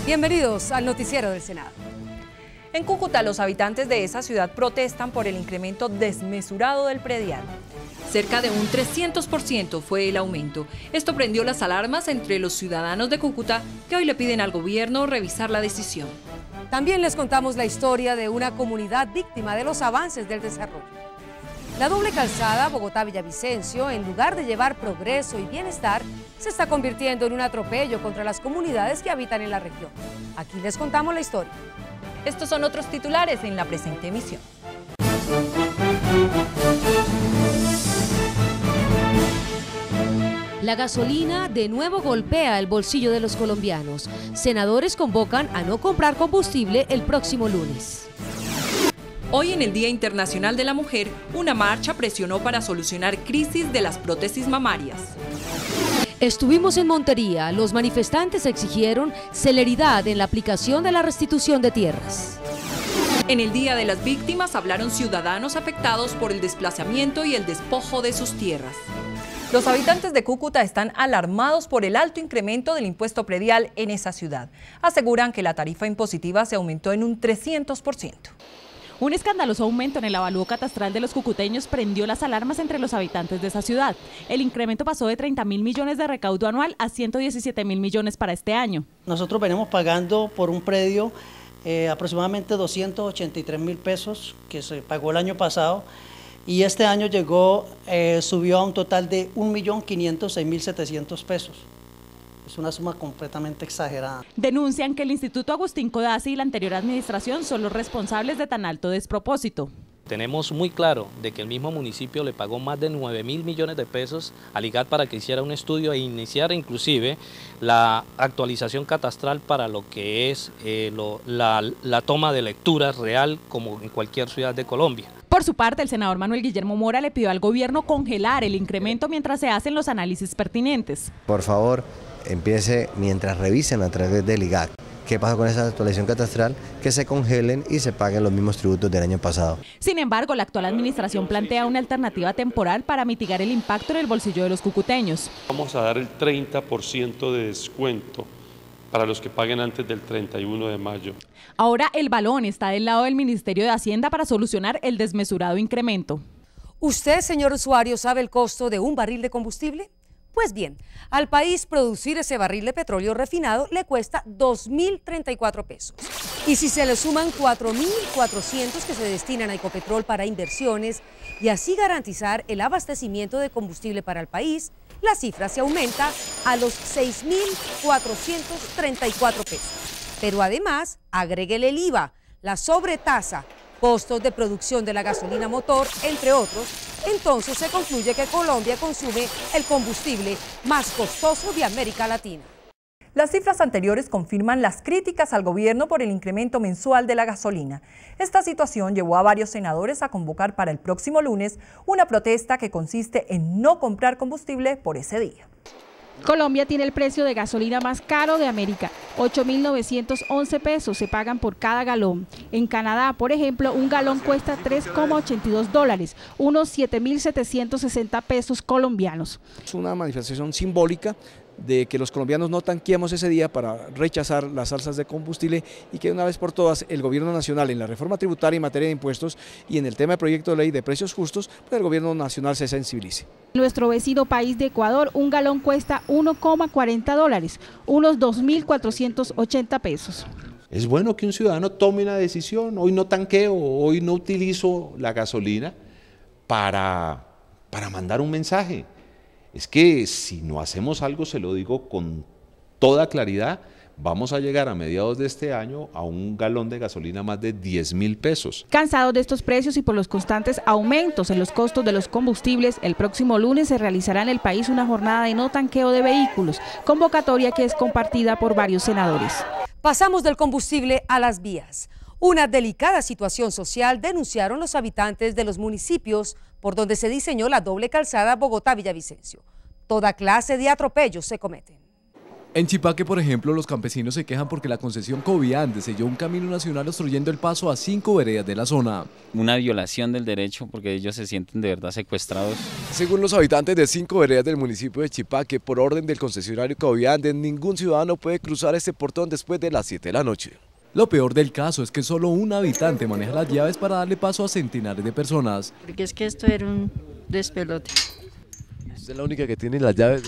Bienvenidos al noticiero del Senado. En Cúcuta, los habitantes de esa ciudad protestan por el incremento desmesurado del predial. Cerca de un 300% fue el aumento. Esto prendió las alarmas entre los ciudadanos de Cúcuta, que hoy le piden al gobierno revisar la decisión. También les contamos la historia de una comunidad víctima de los avances del desarrollo. La doble calzada Bogotá-Villavicencio, en lugar de llevar progreso y bienestar, se está convirtiendo en un atropello contra las comunidades que habitan en la región. Aquí les contamos la historia. Estos son otros titulares en la presente emisión. La gasolina de nuevo golpea el bolsillo de los colombianos. Senadores convocan a no comprar combustible el próximo lunes. Hoy, en el Día Internacional de la Mujer, una marcha presionó para solucionar crisis de las prótesis mamarias. Estuvimos en Montería. Los manifestantes exigieron celeridad en la aplicación de la restitución de tierras. En el Día de las Víctimas hablaron ciudadanos afectados por el desplazamiento y el despojo de sus tierras. Los habitantes de Cúcuta están alarmados por el alto incremento del impuesto predial en esa ciudad. Aseguran que la tarifa impositiva se aumentó en un 300%. Un escandaloso aumento en el avalúo catastral de los cucuteños prendió las alarmas entre los habitantes de esa ciudad. El incremento pasó de 30.000 millones de recaudo anual a 117.000 millones para este año. Nosotros venimos pagando por un predio aproximadamente 283.000 pesos que se pagó el año pasado, y este año subió a un total de 1.506.700 pesos. Es una suma completamente exagerada. Denuncian que el Instituto Agustín Codazzi y la anterior administración son los responsables de tan alto despropósito. Tenemos muy claro de que el mismo municipio le pagó más de 9.000 millones de pesos al IGAT para que hiciera un estudio e iniciara inclusive la actualización catastral para lo que es la toma de lectura real como en cualquier ciudad de Colombia. Por su parte, el senador Manuel Guillermo Mora le pidió al gobierno congelar el incremento mientras se hacen los análisis pertinentes. Por favor, empiece mientras revisen a través del IGAC qué pasa con esa actualización catastral, que se congelen y se paguen los mismos tributos del año pasado. Sin embargo, la actual administración plantea una alternativa temporal para mitigar el impacto en el bolsillo de los cucuteños. Vamos a dar el 30% de descuento para los que paguen antes del 31 de mayo. Ahora el balón está del lado del Ministerio de Hacienda para solucionar el desmesurado incremento. ¿Usted, señor usuario, sabe el costo de un barril de combustible? Pues bien, al país producir ese barril de petróleo refinado le cuesta 2.034 pesos. Y si se le suman 4.400 que se destinan a Ecopetrol para inversiones y así garantizar el abastecimiento de combustible para el país, la cifra se aumenta a los 6.434 pesos. Pero además, agréguele el IVA, la sobretasa, costos de producción de la gasolina motor, entre otros, entonces se concluye que Colombia consume el combustible más costoso de América Latina. Las cifras anteriores confirman las críticas al gobierno por el incremento mensual de la gasolina. Esta situación llevó a varios senadores a convocar para el próximo lunes una protesta que consiste en no comprar combustible por ese día. Colombia tiene el precio de gasolina más caro de América, 8.911 pesos se pagan por cada galón. En Canadá, por ejemplo, un galón cuesta $3,82, unos 7.760 pesos colombianos. Es una manifestación simbólica de que los colombianos no tanqueemos ese día para rechazar las alzas de combustible y que una vez por todas el gobierno nacional en la reforma tributaria en materia de impuestos y en el tema de proyecto de ley de precios justos, pues el gobierno nacional se sensibilice. En nuestro vecino país de Ecuador, un galón cuesta $1,40, unos 2.480 pesos. Es bueno que un ciudadano tome una decisión, hoy no tanqueo, hoy no utilizo la gasolina para mandar un mensaje. Es que si no hacemos algo, se lo digo con toda claridad, vamos a llegar a mediados de este año a un galón de gasolina más de 10.000 pesos. Cansados de estos precios y por los constantes aumentos en los costos de los combustibles, el próximo lunes se realizará en el país una jornada de no tanqueo de vehículos, convocatoria que es compartida por varios senadores. Pasamos del combustible a las vías. Una delicada situación social denunciaron los habitantes de los municipios por donde se diseñó la doble calzada Bogotá-Villavicencio. Toda clase de atropellos se cometen. En Chipaque, por ejemplo, los campesinos se quejan porque la concesión Coviandes selló un camino nacional obstruyendo el paso a 5 veredas de la zona. Una violación del derecho porque ellos se sienten de verdad secuestrados. Según los habitantes de 5 veredas del municipio de Chipaque, por orden del concesionario Coviandes, ningún ciudadano puede cruzar este portón después de las 7 de la noche. Lo peor del caso es que solo un habitante maneja las llaves para darle paso a centenares de personas. Porque es que esto era un despelote. ¿Usted es la única que tiene las llaves?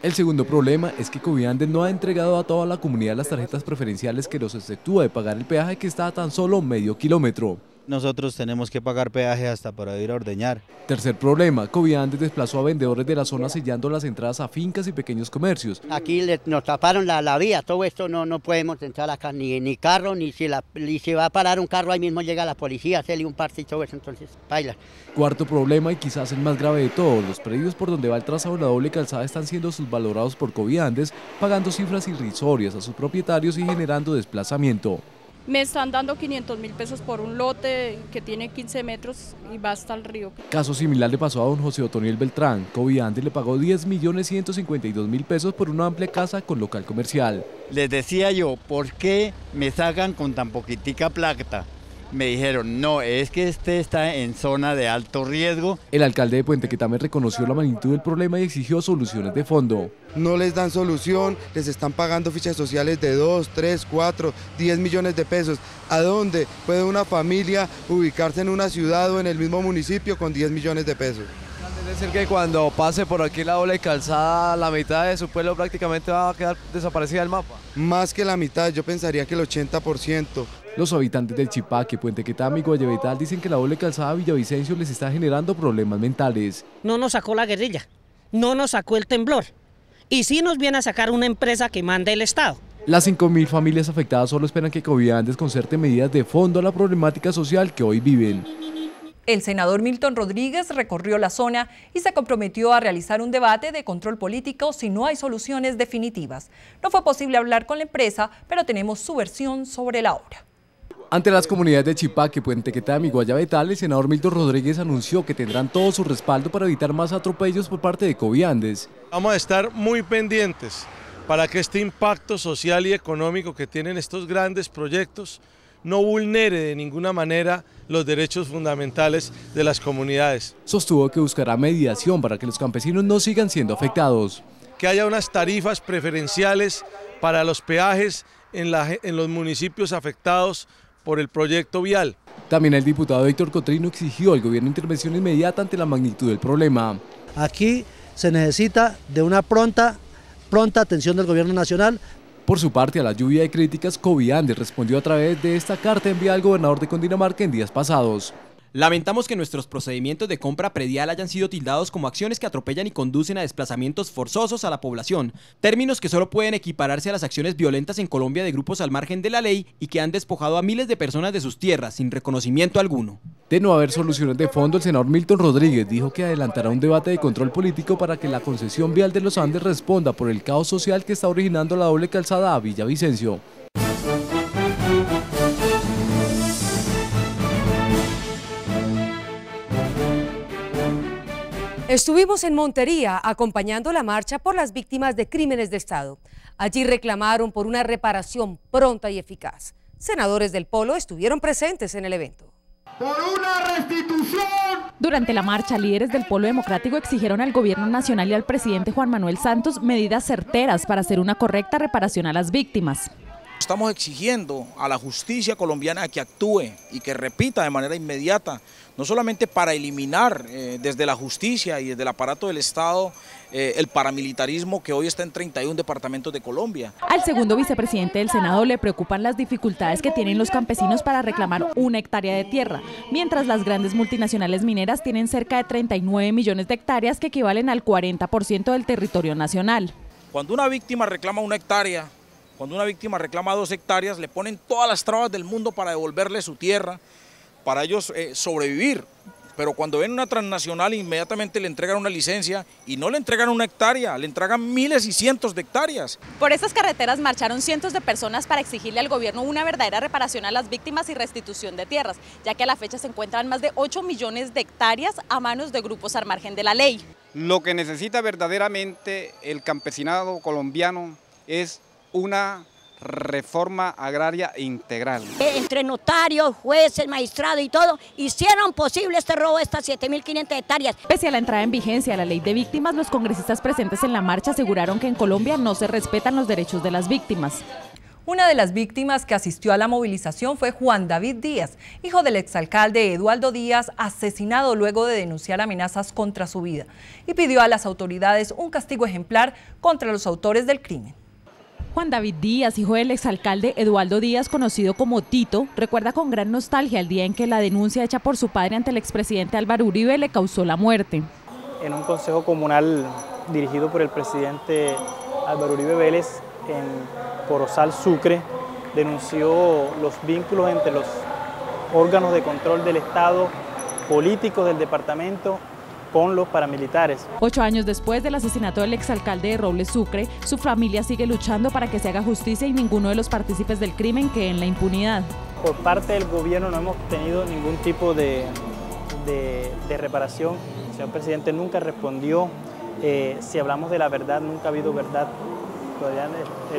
El segundo problema es que Coviandes no ha entregado a toda la comunidad las tarjetas preferenciales que los exceptúa de pagar el peaje que está a tan solo medio kilómetro. Nosotros tenemos que pagar peaje hasta para ir a ordeñar. Tercer problema, Coviandes desplazó a vendedores de la zona sellando las entradas a fincas y pequeños comercios. Aquí nos taparon la vía, todo esto no podemos entrar acá, ni carro, ni si va a parar un carro ahí mismo llega la policía, hacerle un parte y todo eso, entonces baila. Cuarto problema y quizás el más grave de todos, los predios por donde va el trazado de la doble calzada están siendo subvalorados por Coviandes, pagando cifras irrisorias a sus propietarios y generando desplazamiento. Me están dando 500.000 pesos por un lote que tiene 15 metros y va hasta el río. Caso similar le pasó a don José Otoniel Beltrán. Coviandes le pagó 10.152.000 pesos por una amplia casa con local comercial. Les decía yo, ¿por qué me sacan con tan poquitica plata? Me dijeron, no, es que este está en zona de alto riesgo. El alcalde de Puente Quetame reconoció la magnitud del problema y exigió soluciones de fondo. No les dan solución, les están pagando fichas sociales de 2, 3, 4, 10 millones de pesos. ¿A dónde puede una familia ubicarse en una ciudad o en el mismo municipio con 10 millones de pesos? Es decir que cuando pase por aquí la doble calzada, la mitad de su pueblo prácticamente va a quedar desaparecida del mapa. Más que la mitad, yo pensaría que el 80%. Los habitantes del Chipaque, Puente Quetame y Guayabetal dicen que la doble calzada Villavicencio les está generando problemas mentales. No nos sacó la guerrilla, no nos sacó el temblor y sí nos viene a sacar una empresa que manda el Estado. Las 5.000 familias afectadas solo esperan que Coviandes concerte medidas de fondo a la problemática social que hoy viven. El senador Milton Rodríguez recorrió la zona y se comprometió a realizar un debate de control político si no hay soluciones definitivas. No fue posible hablar con la empresa, pero tenemos su versión sobre la obra. Ante las comunidades de Chipaque, Puente Quetame y Guayabetal, el senador Milton Rodríguez anunció que tendrán todo su respaldo para evitar más atropellos por parte de Coviandes. Vamos a estar muy pendientes para que este impacto social y económico que tienen estos grandes proyectos no vulnere de ninguna manera los derechos fundamentales de las comunidades. Sostuvo que buscará mediación para que los campesinos no sigan siendo afectados. Que haya unas tarifas preferenciales para los peajes en los municipios afectados por el proyecto vial. También el diputado Héctor Cotrino exigió al gobierno intervención inmediata ante la magnitud del problema. Aquí se necesita de una pronta atención del gobierno nacional. Por su parte, a la lluvia de críticas, Coviandes respondió a través de esta carta enviada al gobernador de Cundinamarca en días pasados. Lamentamos que nuestros procedimientos de compra predial hayan sido tildados como acciones que atropellan y conducen a desplazamientos forzosos a la población, términos que solo pueden equipararse a las acciones violentas en Colombia de grupos al margen de la ley y que han despojado a miles de personas de sus tierras sin reconocimiento alguno. De no haber soluciones de fondo, el senador Milton Rodríguez dijo que adelantará un debate de control político para que la concesión vial de los Andes responda por el caos social que está originando la doble calzada a Villavicencio. Estuvimos en Montería acompañando la marcha por las víctimas de crímenes de Estado. Allí reclamaron por una reparación pronta y eficaz. Senadores del Polo estuvieron presentes en el evento. ¡Por una restitución! Durante la marcha, líderes del Polo Democrático exigieron al gobierno nacional y al presidente Juan Manuel Santos medidas certeras para hacer una correcta reparación a las víctimas. Estamos exigiendo a la justicia colombiana que actúe y que repita de manera inmediata, no solamente para eliminar desde la justicia y desde el aparato del Estado el paramilitarismo que hoy está en 31 departamentos de Colombia. Al segundo vicepresidente del Senado le preocupan las dificultades que tienen los campesinos para reclamar una hectárea de tierra, mientras las grandes multinacionales mineras tienen cerca de 39 millones de hectáreas que equivalen al 40% del territorio nacional. Cuando una víctima reclama una hectárea, cuando una víctima reclama 2 hectáreas, le ponen todas las trabas del mundo para devolverle su tierra, para ellos sobrevivir pero cuando ven una transnacional inmediatamente le entregan una licencia y no le entregan una hectárea, le entregan miles y cientos de hectáreas. Por estas carreteras marcharon cientos de personas para exigirle al gobierno una verdadera reparación a las víctimas y restitución de tierras, ya que a la fecha se encuentran más de 8 millones de hectáreas a manos de grupos al margen de la ley. Lo que necesita verdaderamente el campesinado colombiano es una reforma agraria integral. Entre notarios, jueces, magistrados y todo, hicieron posible este robo de estas 7.500 hectáreas. Pese a la entrada en vigencia de la ley de víctimas, los congresistas presentes en la marcha aseguraron que en Colombia no se respetan los derechos de las víctimas. Una de las víctimas que asistió a la movilización fue Juan David Díaz, hijo del exalcalde Eduardo Díaz, asesinado luego de denunciar amenazas contra su vida, y pidió a las autoridades un castigo ejemplar contra los autores del crimen. Juan David Díaz, hijo del exalcalde Eduardo Díaz, conocido como Tito, recuerda con gran nostalgia el día en que la denuncia hecha por su padre ante el expresidente Álvaro Uribe le causó la muerte. En un consejo comunal dirigido por el presidente Álvaro Uribe Vélez en Corozal, Sucre, denunció los vínculos entre los órganos de control del Estado, políticos del departamento, con los paramilitares. 8 años después del asesinato del exalcalde de Robles, Sucre, su familia sigue luchando para que se haga justicia y ninguno de los partícipes del crimen quede en la impunidad. Por parte del gobierno no hemos tenido ningún tipo de reparación. El señor presidente nunca respondió. Si hablamos de la verdad, nunca ha habido verdad. Todavía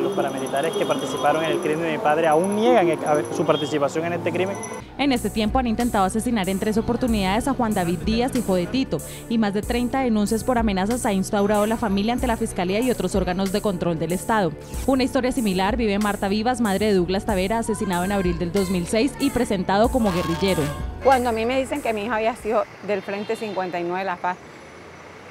los paramilitares que participaron en el crimen de mi padre aún niegan su participación en este crimen. En este tiempo han intentado asesinar en 3 oportunidades a Juan David Díaz, hijo de Tito, y más de 30 denuncias por amenazas ha instaurado la familia ante la Fiscalía y otros órganos de control del Estado. Una historia similar vive Marta Vivas, madre de Douglas Tavera, asesinado en abril del 2006 y presentado como guerrillero. Cuando a mí me dicen que mi hijo había sido del Frente 59 de La Paz,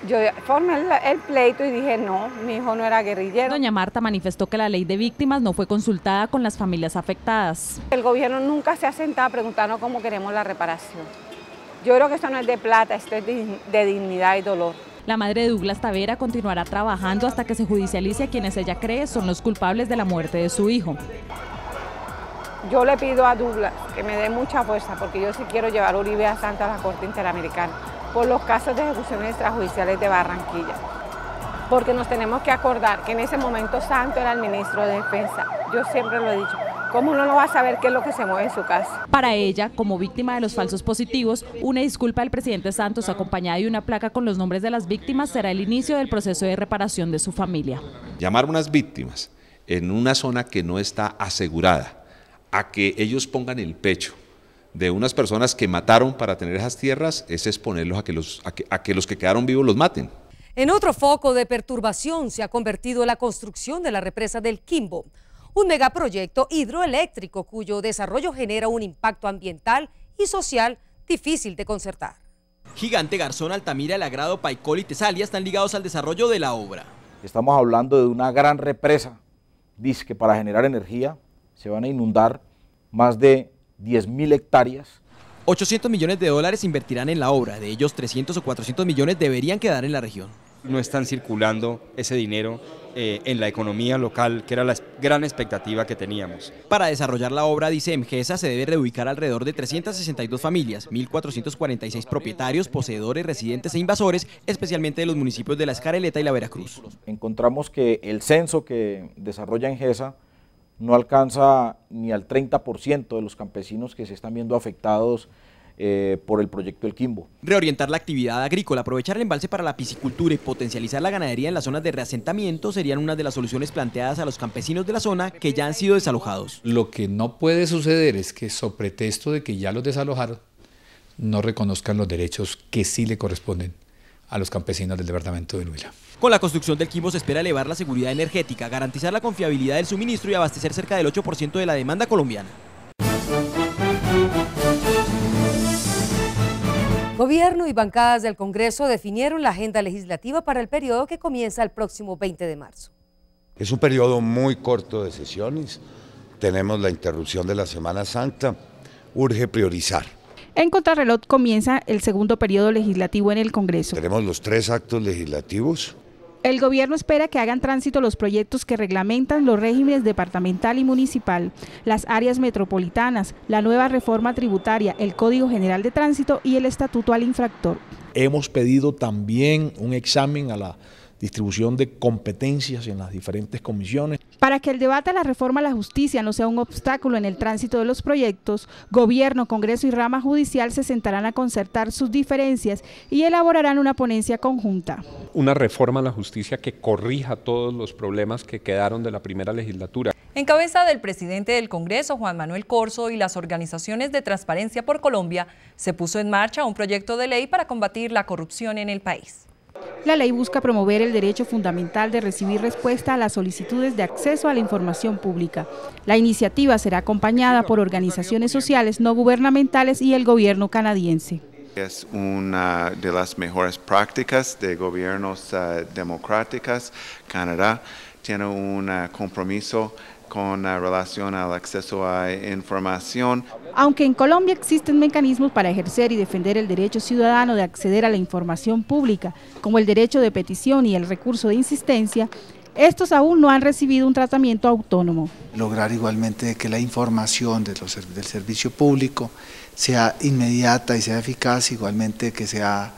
yo formé el pleito y dije no, mi hijo no era guerrillero. Doña Marta manifestó que la ley de víctimas no fue consultada con las familias afectadas. El gobierno nunca se ha sentado a preguntarnos cómo queremos la reparación. Yo creo que esto no es de plata, esto es de dignidad y dolor. La madre de Douglas Tavera continuará trabajando hasta que se judicialice a quienes ella cree son los culpables de la muerte de su hijo. Yo le pido a Douglas que me dé mucha fuerza porque yo sí quiero llevar a Uribe a Santo a la Corte Interamericana por los casos de ejecuciones extrajudiciales de Barranquilla. Porque nos tenemos que acordar que en ese momento Santo era el ministro de Defensa. Yo siempre lo he dicho. ¿Cómo uno no va a saber qué es lo que se mueve en su casa? Para ella, como víctima de los falsos positivos, una disculpa del presidente Santos acompañada de una placa con los nombres de las víctimas será el inicio del proceso de reparación de su familia. Llamar a unas víctimas en una zona que no está asegurada, a que ellos pongan el pecho de unas personas que mataron para tener esas tierras, es exponerlos a que los que quedaron vivos los maten. En otro foco de perturbación se ha convertido la construcción de la represa del Quimbo, un megaproyecto hidroeléctrico cuyo desarrollo genera un impacto ambiental y social difícil de concertar. Gigante, Garzón, Altamira, El Agrado, Paicol y Tesalia están ligados al desarrollo de la obra. Estamos hablando de una gran represa, dice que para generar energía se van a inundar más de 10.000 hectáreas. 800 millones de dólares se invertirán en la obra, de ellos 300 o 400 millones deberían quedar en la región. No están circulando ese dinero en la economía local, que era la gran expectativa que teníamos. Para desarrollar la obra, dice Emgesa, se debe reubicar alrededor de 362 familias, 1.446 propietarios, poseedores, residentes e invasores, especialmente de los municipios de La Escareleta y La Veracruz. Encontramos que el censo que desarrolla Emgesa no alcanza ni al 30% de los campesinos que se están viendo afectados por el proyecto del Quimbo. Reorientar la actividad agrícola, aprovechar el embalse para la piscicultura y potencializar la ganadería en las zonas de reasentamiento serían una de las soluciones planteadas a los campesinos de la zona que ya han sido desalojados. Lo que no puede suceder es que, sobre pretexto de que ya los desalojaron, no reconozcan los derechos que sí le corresponden a los campesinos del departamento de Huila. Con la construcción del Quimbo se espera elevar la seguridad energética, garantizar la confiabilidad del suministro y abastecer cerca del 8% de la demanda colombiana. Gobierno y bancadas del Congreso definieron la agenda legislativa para el periodo que comienza el próximo 20 de marzo. Es un periodo muy corto de sesiones, tenemos la interrupción de la Semana Santa, urge priorizar. En contrarreloj comienza el segundo periodo legislativo en el Congreso. Tenemos los 3 actos legislativos El gobierno espera que hagan tránsito los proyectos que reglamentan los regímenes departamental y municipal, las áreas metropolitanas, la nueva reforma tributaria, el Código General de Tránsito y el Estatuto al Infractor. Hemos pedido también un examen a la distribución de competencias en las diferentes comisiones. Para que el debate de la reforma a la justicia no sea un obstáculo en el tránsito de los proyectos, Gobierno, Congreso y rama judicial se sentarán a concertar sus diferencias y elaborarán una ponencia conjunta. Una reforma a la justicia que corrija todos los problemas que quedaron de la primera legislatura. En cabeza del presidente del Congreso, Juan Manuel Corzo, y las organizaciones de Transparencia por Colombia, se puso en marcha un proyecto de ley para combatir la corrupción en el país. La ley busca promover el derecho fundamental de recibir respuesta a las solicitudes de acceso a la información pública. La iniciativa será acompañada por organizaciones sociales no gubernamentales y el gobierno canadiense. Es una de las mejores prácticas de gobiernos democráticos. Canadá tiene un compromiso con relación al acceso a información. Aunque en Colombia existen mecanismos para ejercer y defender el derecho ciudadano de acceder a la información pública, como el derecho de petición y el recurso de insistencia, estos aún no han recibido un tratamiento autónomo. Lograr igualmente que la información del servicio público sea inmediata y sea eficaz, igualmente que sea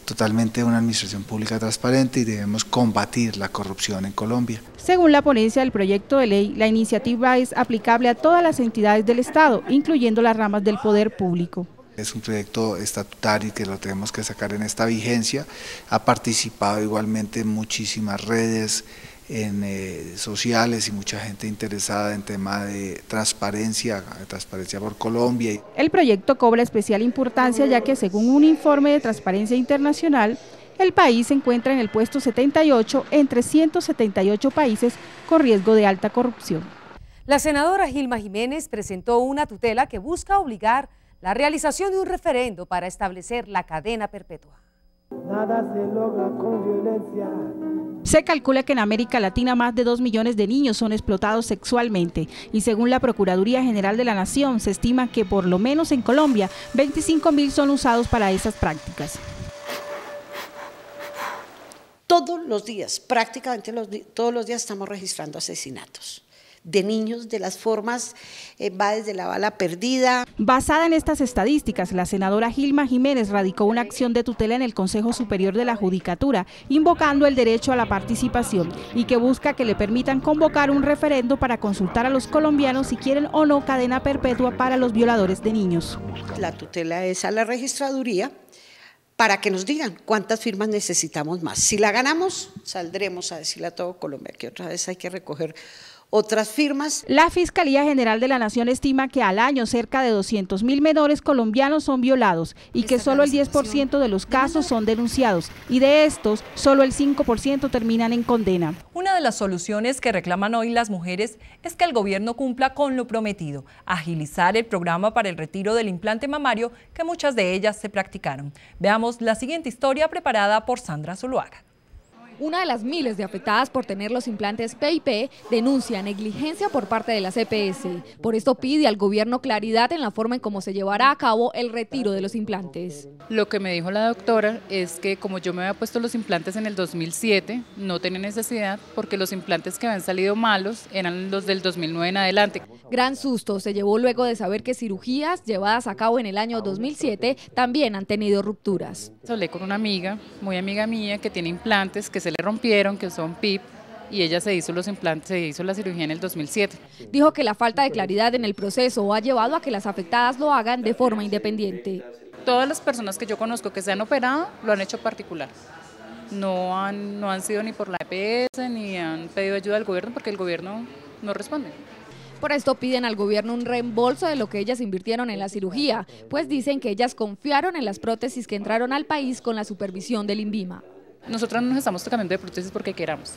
totalmente una administración pública transparente, y debemos combatir la corrupción en Colombia. Según la ponencia del proyecto de ley, la iniciativa es aplicable a todas las entidades del Estado, incluyendo las ramas del poder público. Es un proyecto estatutario que lo tenemos que sacar en esta vigencia. Ha participado igualmente muchísimas redes sociales y mucha gente interesada en tema de transparencia por Colombia. El proyecto cobra especial importancia ya que, según un informe de Transparencia Internacional, el país se encuentra en el puesto 78 entre 178 países con riesgo de alta corrupción. La senadora Gilma Jiménez presentó una tutela que busca obligar la realización de un referendo para establecer la cadena perpetua. Nada se logra con violencia. Se calcula que en América Latina más de 2 millones de niños son explotados sexualmente y, según la Procuraduría General de la Nación, se estima que por lo menos en Colombia 25.000 son usados para esas prácticas. Todos los días, prácticamente todos los días estamos registrando asesinatos de niños, de las formas, va desde la bala perdida. Basada en estas estadísticas, la senadora Gilma Jiménez radicó una acción de tutela en el Consejo Superior de la Judicatura, invocando el derecho a la participación y que busca que le permitan convocar un referendo para consultar a los colombianos si quieren o no cadena perpetua para los violadores de niños. La tutela es a la registraduría para que nos digan cuántas firmas necesitamos más. Si la ganamos, saldremos a decirle a todo Colombia que otra vez hay que recoger otras firmas. La Fiscalía General de la Nación estima que al año cerca de 200.000 menores colombianos son violados y que solo el 10% de los casos son denunciados, y de estos solo el 5% terminan en condena. Una de las soluciones que reclaman hoy las mujeres es que el gobierno cumpla con lo prometido, agilizar el programa para el retiro del implante mamario que muchas de ellas se practicaron. Veamos la siguiente historia preparada por Sandra Zuluaga. Una de las miles de afectadas por tener los implantes PIP denuncia negligencia por parte de las EPS. Por esto pide al gobierno claridad en la forma en cómo se llevará a cabo el retiro de los implantes. Lo que me dijo la doctora es que como yo me había puesto los implantes en el 2007, no tenía necesidad porque los implantes que habían salido malos eran los del 2009 en adelante. Gran susto se llevó luego de saber que cirugías llevadas a cabo en el año 2007 también han tenido rupturas. Hablé con una amiga, muy amiga mía, que tiene implantes que se le rompieron, que son PIP, y ella se hizo los implantes, se hizo la cirugía en el 2007. Dijo que la falta de claridad en el proceso ha llevado a que las afectadas lo hagan de forma independiente. Todas las personas que yo conozco que se han operado lo han hecho particular. No han sido ni por la EPS ni han pedido ayuda al gobierno porque el gobierno no responde. Por esto piden al gobierno un reembolso de lo que ellas invirtieron en la cirugía, pues dicen que ellas confiaron en las prótesis que entraron al país con la supervisión del INVIMA. Nosotros no nos estamos cambiando de prótesis porque queramos,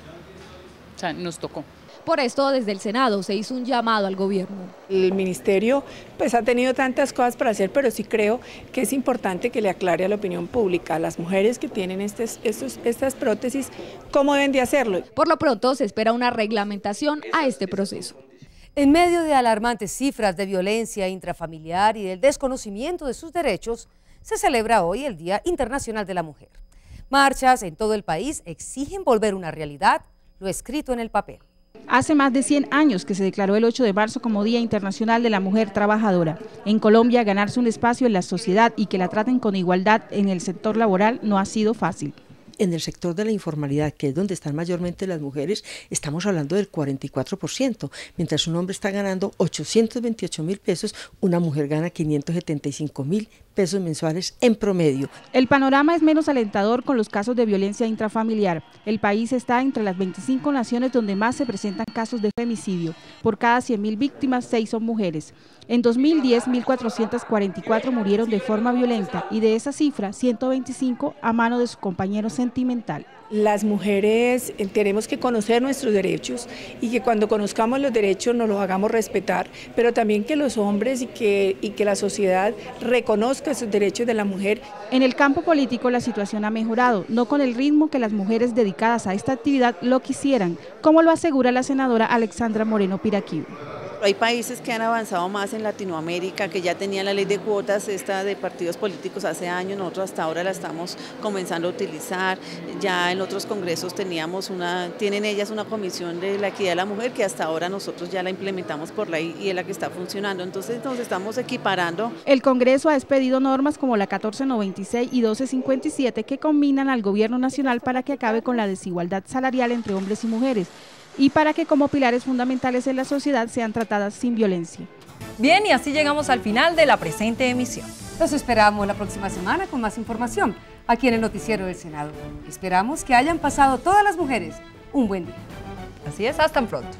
o sea, nos tocó. Por esto, desde el Senado se hizo un llamado al gobierno. El ministerio pues ha tenido tantas cosas para hacer, pero sí creo que es importante que le aclare a la opinión pública, a las mujeres que tienen estas prótesis, cómo deben de hacerlo. Por lo pronto se espera una reglamentación a este proceso. En medio de alarmantes cifras de violencia intrafamiliar y del desconocimiento de sus derechos, se celebra hoy el Día Internacional de la Mujer. Marchas en todo el país exigen volver una realidad lo escrito en el papel. Hace más de 100 años que se declaró el 8 de marzo como Día Internacional de la Mujer Trabajadora. En Colombia, ganarse un espacio en la sociedad y que la traten con igualdad en el sector laboral no ha sido fácil. En el sector de la informalidad, que es donde están mayormente las mujeres, estamos hablando del 44%, mientras un hombre está ganando 828.000 pesos, una mujer gana 575.000 pesos mensuales en promedio. El panorama es menos alentador con los casos de violencia intrafamiliar. El país está entre las 25 naciones donde más se presentan casos de femicidio. Por cada 100.000 víctimas, 6 son mujeres. En 2010, 1.444 murieron de forma violenta y de esa cifra, 125 a mano de su compañero sentimental. Las mujeres tenemos que conocer nuestros derechos y que cuando conozcamos los derechos nos los hagamos respetar, pero también que los hombres y que la sociedad reconozca esos derechos de la mujer. En el campo político la situación ha mejorado, no con el ritmo que las mujeres dedicadas a esta actividad lo quisieran, como lo asegura la senadora Alexandra Moreno Piraquí. Hay países que han avanzado más en Latinoamérica, que ya tenían la ley de cuotas esta de partidos políticos hace años, nosotros hasta ahora la estamos comenzando a utilizar. Ya en otros congresos tienen ellas una comisión de la equidad de la mujer que hasta ahora nosotros ya la implementamos por ley y es la que está funcionando, entonces nos estamos equiparando. El Congreso ha expedido normas como la 1496 y 1257 que combinan al gobierno nacional para que acabe con la desigualdad salarial entre hombres y mujeres, y para que como pilares fundamentales en la sociedad sean tratadas sin violencia. Bien, y así llegamos al final de la presente emisión. Los esperamos la próxima semana con más información aquí en el Noticiero del Senado. Esperamos que hayan pasado todas las mujeres un buen día. Así es, hasta pronto.